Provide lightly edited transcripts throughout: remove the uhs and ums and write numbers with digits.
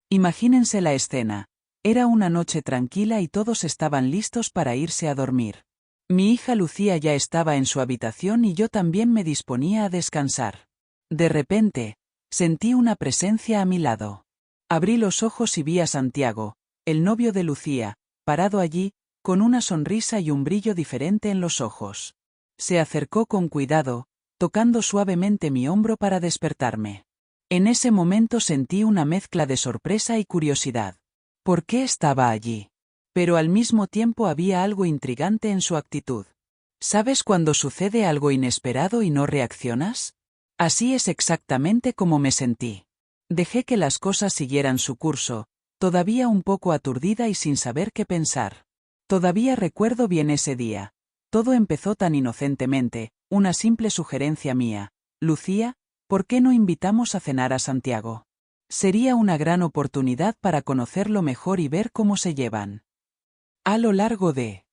Imagínense la escena. Era una noche tranquila y todos estaban listos para irse a dormir. Mi hija Lucía ya estaba en su habitación y yo también me disponía a descansar. De repente, sentí una presencia a mi lado. Abrí los ojos y vi a Santiago, el novio de Lucía, parado allí, con una sonrisa y un brillo diferente en los ojos. Se acercó con cuidado, tocando suavemente mi hombro para despertarme. En ese momento sentí una mezcla de sorpresa y curiosidad. ¿Por qué estaba allí? Pero al mismo tiempo había algo intrigante en su actitud. ¿Sabes cuando sucede algo inesperado y no reaccionas? Así es exactamente como me sentí. Dejé que las cosas siguieran su curso, todavía un poco aturdida y sin saber qué pensar. Todavía recuerdo bien ese día. Todo empezó tan inocentemente, una simple sugerencia mía. Lucía, ¿por qué no invitamos a cenar a Santiago? Sería una gran oportunidad para conocerlo mejor y ver cómo se llevan. A lo largo de...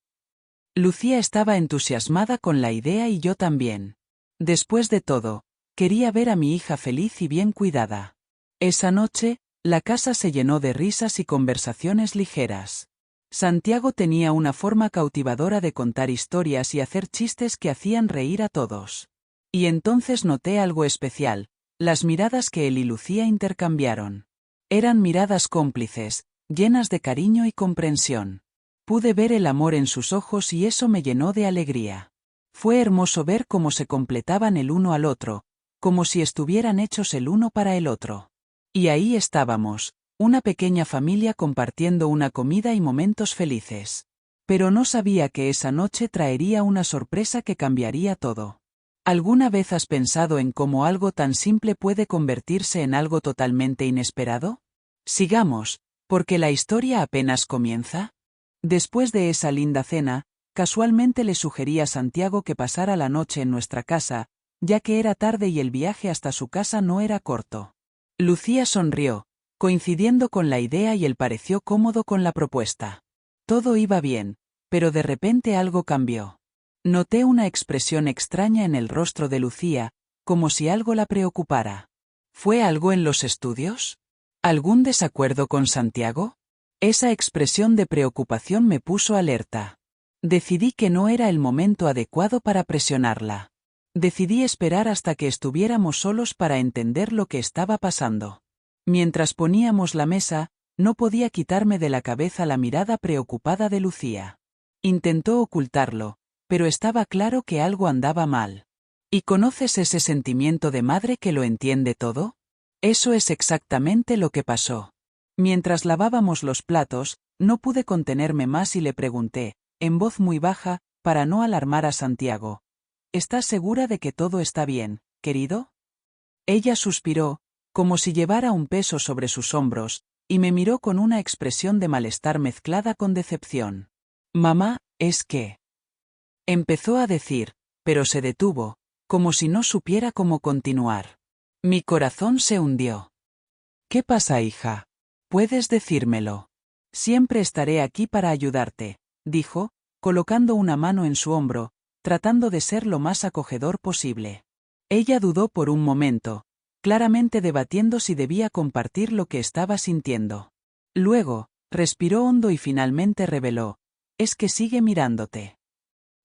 Lucía estaba entusiasmada con la idea y yo también. Después de todo, quería ver a mi hija feliz y bien cuidada. Esa noche, la casa se llenó de risas y conversaciones ligeras. Santiago tenía una forma cautivadora de contar historias y hacer chistes que hacían reír a todos. Y entonces noté algo especial, las miradas que él y Lucía intercambiaron. Eran miradas cómplices, llenas de cariño y comprensión. Pude ver el amor en sus ojos y eso me llenó de alegría. Fue hermoso ver cómo se completaban el uno al otro, como si estuvieran hechos el uno para el otro. Y ahí estábamos, una pequeña familia compartiendo una comida y momentos felices. Pero no sabía que esa noche traería una sorpresa que cambiaría todo. ¿Alguna vez has pensado en cómo algo tan simple puede convertirse en algo totalmente inesperado? Sigamos, porque la historia apenas comienza. Después de esa linda cena, casualmente le sugerí a Santiago que pasara la noche en nuestra casa, ya que era tarde y el viaje hasta su casa no era corto. Lucía sonrió, coincidiendo con la idea y él pareció cómodo con la propuesta. Todo iba bien, pero de repente algo cambió. Noté una expresión extraña en el rostro de Lucía, como si algo la preocupara. ¿Fue algo en los estudios? ¿Algún desacuerdo con Santiago? Esa expresión de preocupación me puso alerta. Decidí que no era el momento adecuado para presionarla. Decidí esperar hasta que estuviéramos solos para entender lo que estaba pasando. Mientras poníamos la mesa, no podía quitarme de la cabeza la mirada preocupada de Lucía. Intentó ocultarlo, pero estaba claro que algo andaba mal. ¿Y conoces ese sentimiento de madre que lo entiende todo? Eso es exactamente lo que pasó. Mientras lavábamos los platos, no pude contenerme más y le pregunté, en voz muy baja, para no alarmar a Santiago. ¿Estás segura de que todo está bien, querido? Ella suspiró, como si llevara un peso sobre sus hombros, y me miró con una expresión de malestar mezclada con decepción. Mamá, es que... Empezó a decir, pero se detuvo, como si no supiera cómo continuar. Mi corazón se hundió. ¿Qué pasa, hija? Puedes decírmelo. Siempre estaré aquí para ayudarte, dijo, colocando una mano en su hombro, tratando de ser lo más acogedor posible. Ella dudó por un momento, claramente debatiendo si debía compartir lo que estaba sintiendo. Luego, respiró hondo y finalmente reveló, es que sigue mirándote.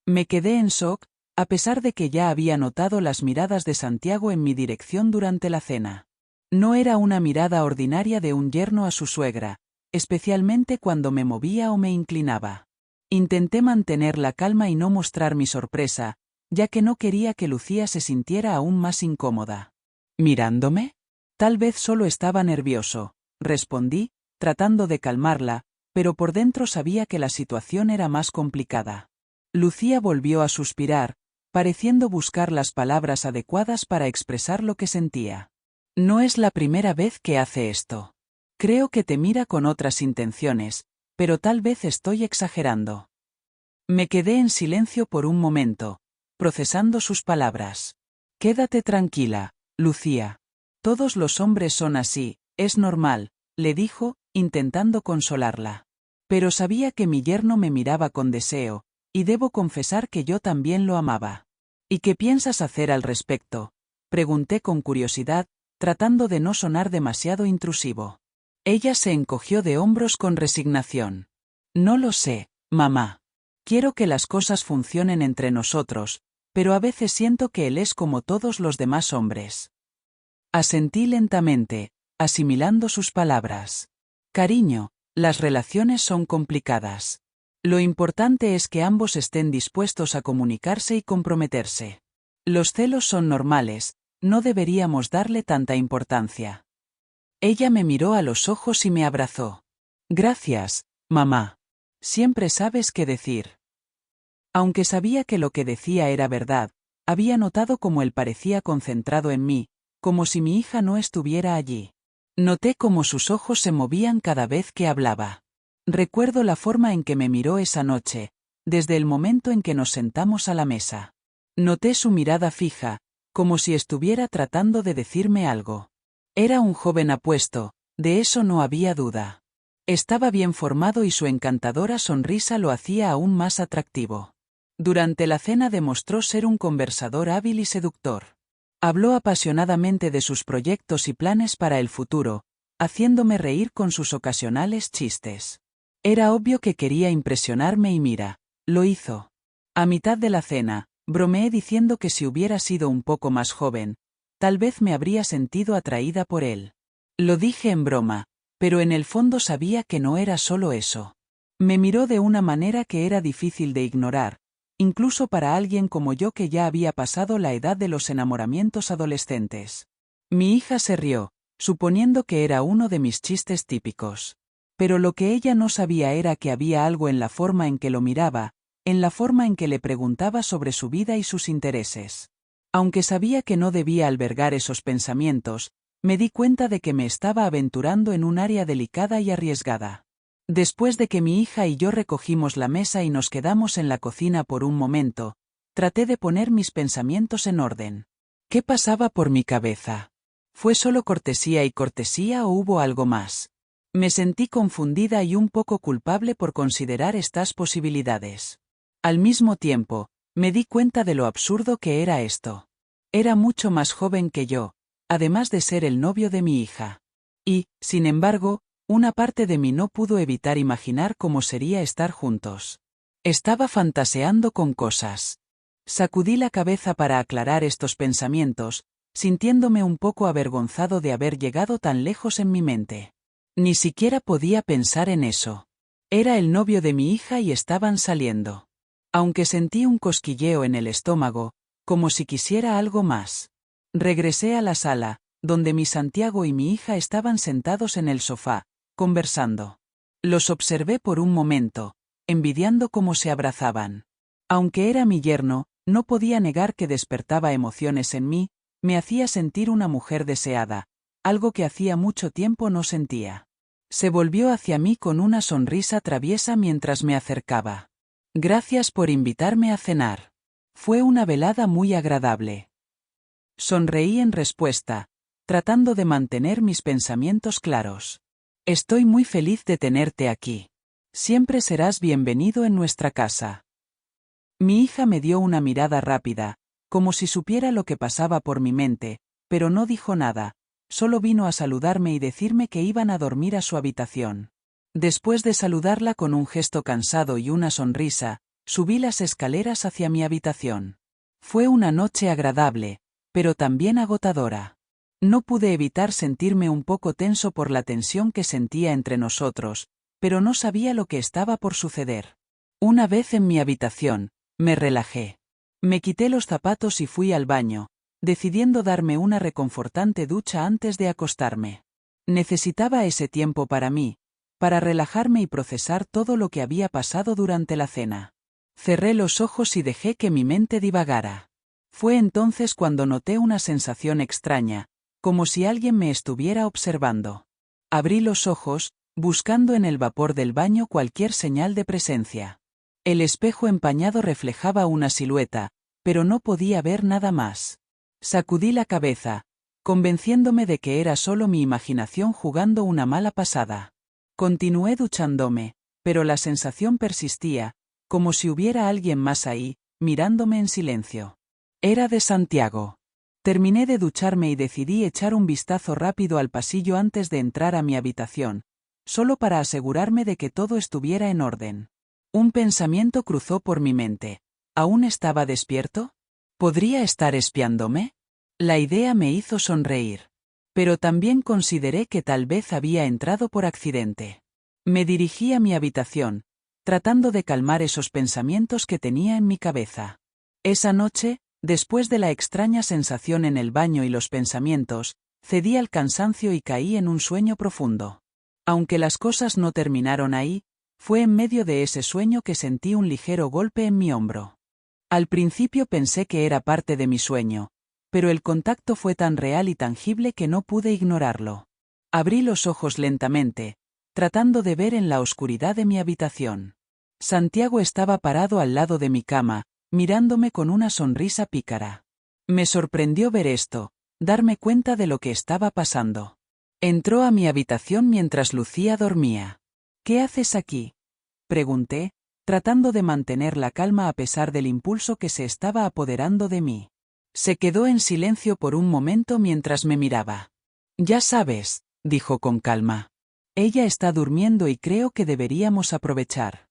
Me quedé en shock, a pesar de que ya había notado las miradas de Santiago en mi dirección durante la cena. No era una mirada ordinaria de un yerno a su suegra, especialmente cuando me movía o me inclinaba. Intenté mantener la calma y no mostrar mi sorpresa, ya que no quería que Lucía se sintiera aún más incómoda. ¿Mirándome? Tal vez solo estaba nervioso, respondí, tratando de calmarla, pero por dentro sabía que la situación era más complicada. Lucía volvió a suspirar, pareciendo buscar las palabras adecuadas para expresar lo que sentía. No es la primera vez que hace esto. Creo que te mira con otras intenciones, pero tal vez estoy exagerando. Me quedé en silencio por un momento, procesando sus palabras. Quédate tranquila, Lucía. Todos los hombres son así, es normal, le dijo, intentando consolarla. Pero sabía que mi yerno me miraba con deseo, y debo confesar que yo también lo amaba. ¿Y qué piensas hacer al respecto? Pregunté con curiosidad, tratando de no sonar demasiado intrusivo. Ella se encogió de hombros con resignación. No lo sé, mamá. Quiero que las cosas funcionen entre nosotros, pero a veces siento que él es como todos los demás hombres. Asentí lentamente, asimilando sus palabras. Cariño, las relaciones son complicadas. Lo importante es que ambos estén dispuestos a comunicarse y comprometerse. Los celos son normales, no deberíamos darle tanta importancia. Ella me miró a los ojos y me abrazó. Gracias, mamá. Siempre sabes qué decir. Aunque sabía que lo que decía era verdad, había notado cómo él parecía concentrado en mí, como si mi hija no estuviera allí. Noté cómo sus ojos se movían cada vez que hablaba. Recuerdo la forma en que me miró esa noche, desde el momento en que nos sentamos a la mesa. Noté su mirada fija, como si estuviera tratando de decirme algo. Era un joven apuesto, de eso no había duda. Estaba bien formado y su encantadora sonrisa lo hacía aún más atractivo. Durante la cena demostró ser un conversador hábil y seductor. Habló apasionadamente de sus proyectos y planes para el futuro, haciéndome reír con sus ocasionales chistes. Era obvio que quería impresionarme y mira, lo hizo. A mitad de la cena, bromeé diciendo que si hubiera sido un poco más joven, tal vez me habría sentido atraída por él. Lo dije en broma, pero en el fondo sabía que no era solo eso. Me miró de una manera que era difícil de ignorar, incluso para alguien como yo que ya había pasado la edad de los enamoramientos adolescentes. Mi hija se rió, suponiendo que era uno de mis chistes típicos. Pero lo que ella no sabía era que había algo en la forma en que lo miraba, en la forma en que le preguntaba sobre su vida y sus intereses. Aunque sabía que no debía albergar esos pensamientos, me di cuenta de que me estaba aventurando en un área delicada y arriesgada. Después de que mi hija y yo recogimos la mesa y nos quedamos en la cocina por un momento, traté de poner mis pensamientos en orden. ¿Qué pasaba por mi cabeza? ¿Fue solo cortesía y cortesía o hubo algo más? Me sentí confundida y un poco culpable por considerar estas posibilidades. Al mismo tiempo, me di cuenta de lo absurdo que era esto. Era mucho más joven que yo, además de ser el novio de mi hija. Y, sin embargo, una parte de mí no pudo evitar imaginar cómo sería estar juntos. Estaba fantaseando con cosas. Sacudí la cabeza para aclarar estos pensamientos, sintiéndome un poco avergonzado de haber llegado tan lejos en mi mente. Ni siquiera podía pensar en eso. Era el novio de mi hija y estaban saliendo. Aunque sentí un cosquilleo en el estómago, como si quisiera algo más. Regresé a la sala, donde mi Santiago y mi hija estaban sentados en el sofá, conversando. Los observé por un momento, envidiando cómo se abrazaban. Aunque era mi yerno, no podía negar que despertaba emociones en mí, me hacía sentir una mujer deseada, algo que hacía mucho tiempo no sentía. Se volvió hacia mí con una sonrisa traviesa mientras me acercaba. Gracias por invitarme a cenar. Fue una velada muy agradable. Sonreí en respuesta, tratando de mantener mis pensamientos claros. Estoy muy feliz de tenerte aquí. Siempre serás bienvenido en nuestra casa. Mi hija me dio una mirada rápida, como si supiera lo que pasaba por mi mente, pero no dijo nada, solo vino a saludarme y decirme que iban a dormir a su habitación. Después de saludarla con un gesto cansado y una sonrisa, subí las escaleras hacia mi habitación. Fue una noche agradable, pero también agotadora. No pude evitar sentirme un poco tenso por la tensión que sentía entre nosotros, pero no sabía lo que estaba por suceder. Una vez en mi habitación, me relajé. Me quité los zapatos y fui al baño, decidiendo darme una reconfortante ducha antes de acostarme. Necesitaba ese tiempo para mí, para relajarme y procesar todo lo que había pasado durante la cena. Cerré los ojos y dejé que mi mente divagara. Fue entonces cuando noté una sensación extraña, como si alguien me estuviera observando. Abrí los ojos, buscando en el vapor del baño cualquier señal de presencia. El espejo empañado reflejaba una silueta, pero no podía ver nada más. Sacudí la cabeza, convenciéndome de que era solo mi imaginación jugando una mala pasada. Continué duchándome, pero la sensación persistía, como si hubiera alguien más ahí, mirándome en silencio. Era de Santiago. Terminé de ducharme y decidí echar un vistazo rápido al pasillo antes de entrar a mi habitación, solo para asegurarme de que todo estuviera en orden. Un pensamiento cruzó por mi mente. ¿Aún estaba despierto? ¿Podría estar espiándome? La idea me hizo sonreír. Pero también consideré que tal vez había entrado por accidente. Me dirigí a mi habitación, tratando de calmar esos pensamientos que tenía en mi cabeza. Esa noche, después de la extraña sensación en el baño y los pensamientos, cedí al cansancio y caí en un sueño profundo. Aunque las cosas no terminaron ahí, fue en medio de ese sueño que sentí un ligero golpe en mi hombro. Al principio pensé que era parte de mi sueño, pero el contacto fue tan real y tangible que no pude ignorarlo. Abrí los ojos lentamente, tratando de ver en la oscuridad de mi habitación. Santiago estaba parado al lado de mi cama, mirándome con una sonrisa pícara. Me sorprendió ver esto, darme cuenta de lo que estaba pasando. Entró a mi habitación mientras Lucía dormía. ¿Qué haces aquí?, pregunté, tratando de mantener la calma a pesar del impulso que se estaba apoderando de mí. Se quedó en silencio por un momento mientras me miraba. Ya sabes, dijo con calma. Ella está durmiendo y creo que deberíamos aprovechar.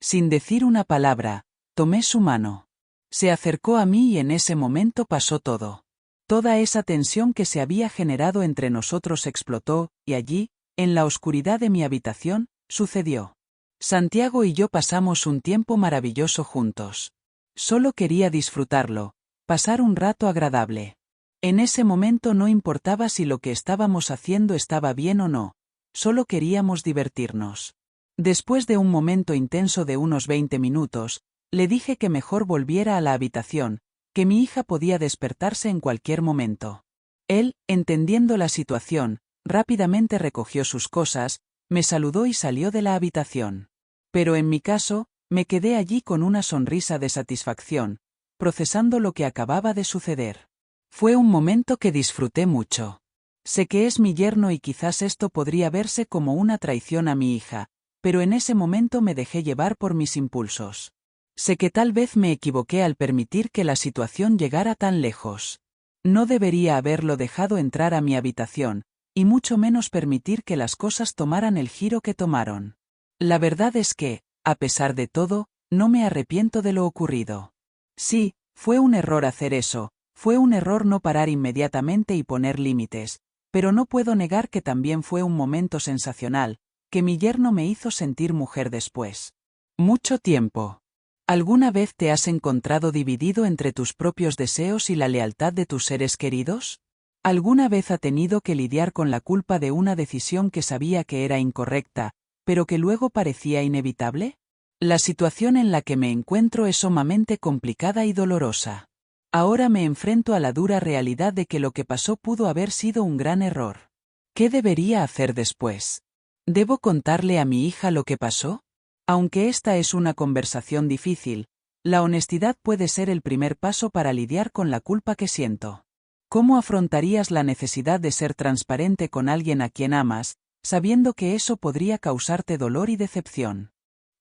Sin decir una palabra, tomé su mano. Se acercó a mí y en ese momento pasó todo. Toda esa tensión que se había generado entre nosotros explotó, y allí, en la oscuridad de mi habitación, sucedió. Santiago y yo pasamos un tiempo maravilloso juntos. Solo quería disfrutarlo, pasar un rato agradable. En ese momento no importaba si lo que estábamos haciendo estaba bien o no, solo queríamos divertirnos. Después de un momento intenso de unos 20 minutos, le dije que mejor volviera a la habitación, que mi hija podía despertarse en cualquier momento. Él, entendiendo la situación, rápidamente recogió sus cosas, me saludó y salió de la habitación. Pero en mi caso, me quedé allí con una sonrisa de satisfacción, procesando lo que acababa de suceder. Fue un momento que disfruté mucho. Sé que es mi yerno y quizás esto podría verse como una traición a mi hija, pero en ese momento me dejé llevar por mis impulsos. Sé que tal vez me equivoqué al permitir que la situación llegara tan lejos. No debería haberlo dejado entrar a mi habitación, y mucho menos permitir que las cosas tomaran el giro que tomaron. La verdad es que, a pesar de todo, no me arrepiento de lo ocurrido. Sí, fue un error hacer eso, fue un error no parar inmediatamente y poner límites, pero no puedo negar que también fue un momento sensacional, que mi yerno me hizo sentir mujer después. Mucho tiempo. ¿Alguna vez te has encontrado dividido entre tus propios deseos y la lealtad de tus seres queridos? ¿Alguna vez ha tenido que lidiar con la culpa de una decisión que sabía que era incorrecta, pero que luego parecía inevitable? La situación en la que me encuentro es sumamente complicada y dolorosa. Ahora me enfrento a la dura realidad de que lo que pasó pudo haber sido un gran error. ¿Qué debería hacer después? ¿Debo contarle a mi hija lo que pasó? Aunque esta es una conversación difícil, la honestidad puede ser el primer paso para lidiar con la culpa que siento. ¿Cómo afrontarías la necesidad de ser transparente con alguien a quien amas, sabiendo que eso podría causarte dolor y decepción?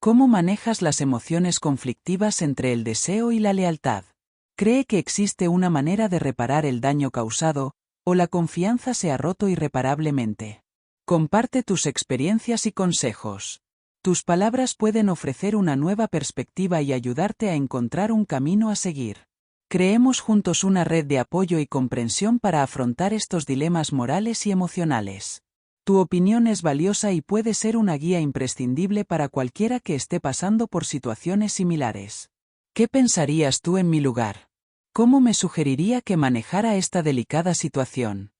¿Cómo manejas las emociones conflictivas entre el deseo y la lealtad? ¿Cree que existe una manera de reparar el daño causado, o la confianza se ha roto irreparablemente? Comparte tus experiencias y consejos. Tus palabras pueden ofrecer una nueva perspectiva y ayudarte a encontrar un camino a seguir. Creemos juntos una red de apoyo y comprensión para afrontar estos dilemas morales y emocionales. Tu opinión es valiosa y puede ser una guía imprescindible para cualquiera que esté pasando por situaciones similares. ¿Qué pensarías tú en mi lugar? ¿Cómo me sugeriría que manejara esta delicada situación?